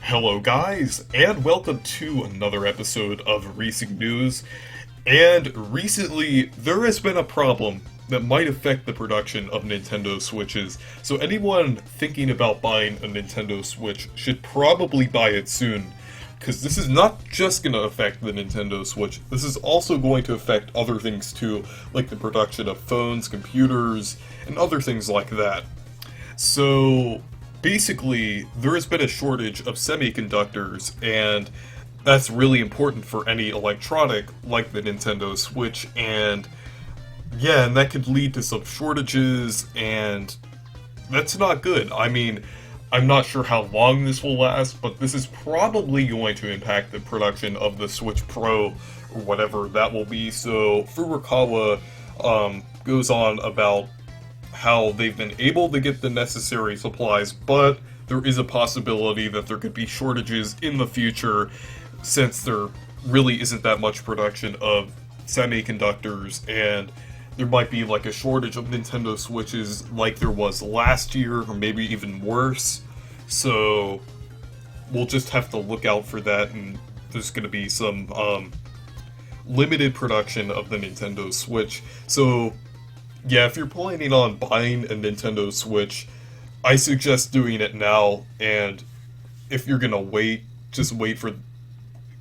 Hello guys, and welcome to another episode of Reecee News. And recently, there has been a problem that might affect the production of Nintendo Switches. So anyone thinking about buying a Nintendo Switch should probably buy it soon. Because this is not just going to affect the Nintendo Switch, this is also going to affect other things too, like the production of phones, computers, and other things like that. So basically, there has been a shortage of semiconductors, and that's really important for any electronic like the Nintendo Switch, and yeah, and that could lead to some shortages, and that's not good. I mean, I'm not sure how long this will last, but this is probably going to impact the production of the Switch Pro, or whatever that will be. So, Furukawa goes on about how they've been able to get the necessary supplies, but there is a possibility that there could be shortages in the future since there really isn't that much production of semiconductors, and there might be like a shortage of Nintendo Switches like there was last year, or maybe even worse. So we'll just have to look out for that, and there's going to be some limited production of the Nintendo Switch. So yeah, if you're planning on buying a Nintendo Switch, I suggest doing it now, and if you're gonna wait, just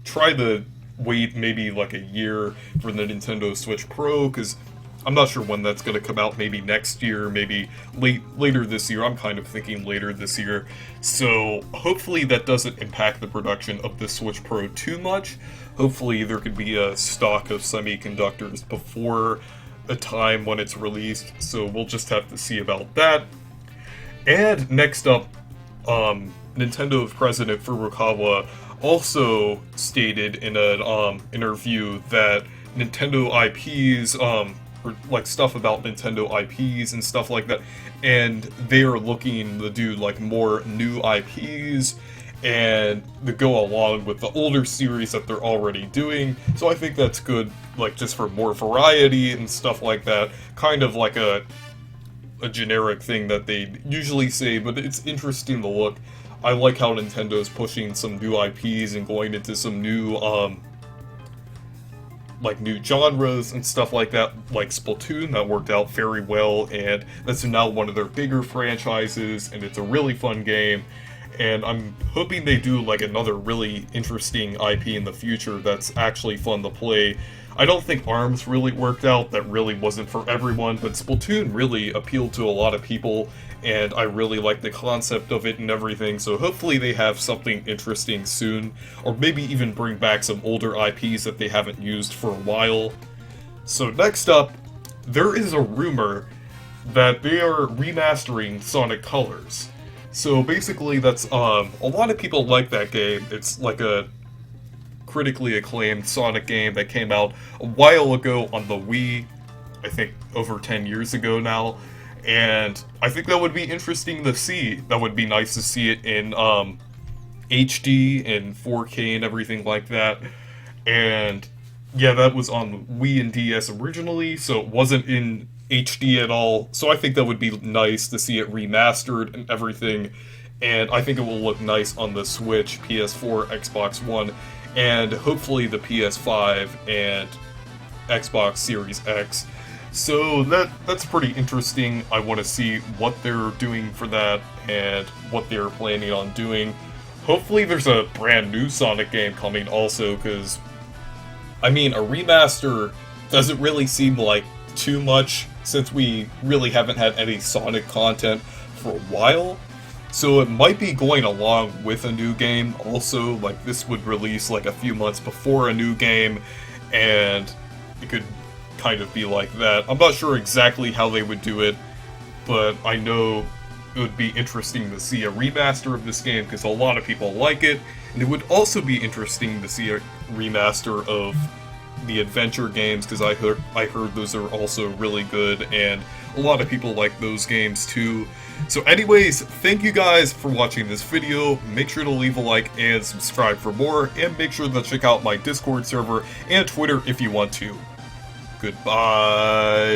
try to wait maybe like a year for the Nintendo Switch Pro, because I'm not sure when that's gonna come out, maybe next year, maybe later this year. I'm kind of thinking later this year, so hopefully that doesn't impact the production of the Switch Pro too much. Hopefully there could be a stock of semiconductors before a time when it's released, so we'll just have to see about that. And next up, Nintendo president Furukawa also stated in an interview that Nintendo IPs, or like stuff about Nintendo IPs and stuff like that, and they are looking to do like more new IPs and to go along with the older series that they're already doing. So I think that's good, like just for more variety and stuff like that. Kind of like a generic thing that they usually say, but it's interesting to look. I like how Nintendo's pushing some new IPs and going into some new like new genres and stuff like that, like Splatoon. That worked out very well, and that's now one of their bigger franchises, and it's a really fun game. And I'm hoping they do like another really interesting IP in the future that's actually fun to play. I don't think ARMS really worked out, that really wasn't for everyone, but Splatoon really appealed to a lot of people, and I really like the concept of it and everything, so hopefully they have something interesting soon, or maybe even bring back some older IPs that they haven't used for a while. So next up, there is a rumor that they are remastering Sonic Colors. So basically that's, a lot of people like that game. It's like a critically acclaimed Sonic game that came out a while ago on the Wii, I think over 10 years ago now, and I think that would be interesting to see. That would be nice to see it in, HD and 4K and everything like that, and yeah, that was on Wii and DS originally, so it wasn't in HD at all, so I think that would be nice to see it remastered and everything, and I think it will look nice on the Switch, PS4, Xbox One, and hopefully the PS5 and Xbox Series X. So that's pretty interesting. I want to see what they're doing for that and what they're planning on doing. Hopefully there's a brand new Sonic game coming also, because I mean, a remaster doesn't really seem like too much, since we really haven't had any Sonic content for a while. So it might be going along with a new game also, like this would release like a few months before a new game, and it could kind of be like that. I'm not sure exactly how they would do it, but I know it would be interesting to see a remaster of this game because a lot of people like it, and it would also be interesting to see a remaster of the adventure games, because I heard those are also really good, and a lot of people like those games too. So anyways, thank you guys for watching this video. Make sure to leave a like and subscribe for more, and make sure to check out my Discord server and Twitter if you want to. Goodbye.